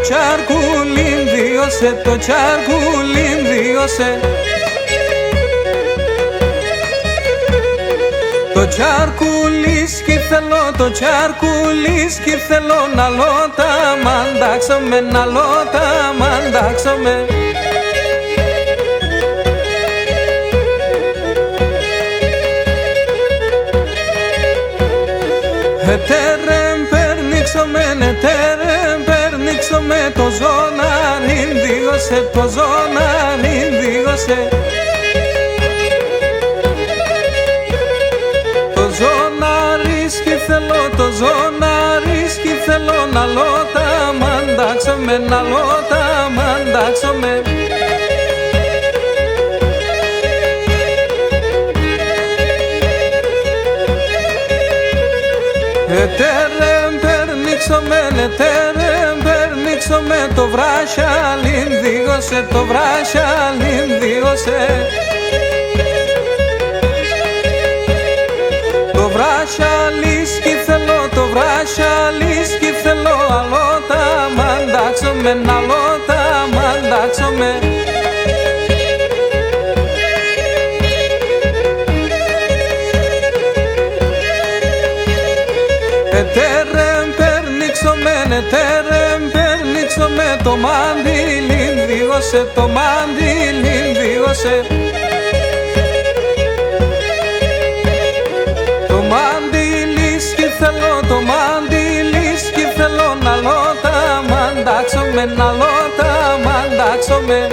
τσάρκουλιν δίωσε, το τσάρκουλιν δίωσε. Το τσάρκουλίσκι θέλω, το τσάρκουλίσκι θέλω να λώτα μαντάξαμε, να λώτα μαντάξαμε. Ετέρεμ περνίξομαι, ετέρεμ περνίξομαι, το ζώναριν δίωσε, το ζώναριν δίωσε. Το ζώναρισκι θέλω, το ζώναρισκι θέλω να λώτα μαντάξομαι, να λώτα μαντάξομαι. Ετέρεμ περνίξομαι, ετέρεμ περνίξομαι, το βράσιαλιν δίγωσε, το βράσιαλιν δίγωσε. Το βράσιαλίσκι θέλω, το βράσιαλίσκι θέλω, αλώτα μαντάξομαι, να λώτα μαντάξομαι. Ετέρεμ περνίξομαι, ετέρεμ περνίξομαι, το μάντιλιν δίγωσε, το μάντιλιν δίγωσε. Το μάντιλίσκι θέλω, το μάντιλίσκι θέλω, να λώτα μαντάξομαι, να λώτα μαντάξομαι.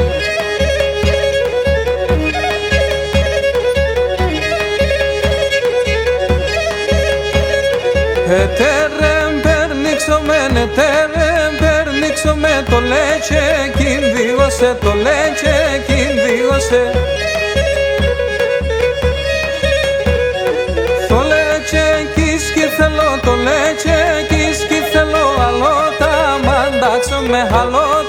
Ετέρεμ περνίξομαι, ετέρεμ περνίξομαι, το λέτσεκιν δίγωσε, το λέτσεκιν δίγωσε. Το λέτσεκίσκι θέλω, το λέτσεκίσκι θέλω, αλώτα μαντάξομαι, αλώτα.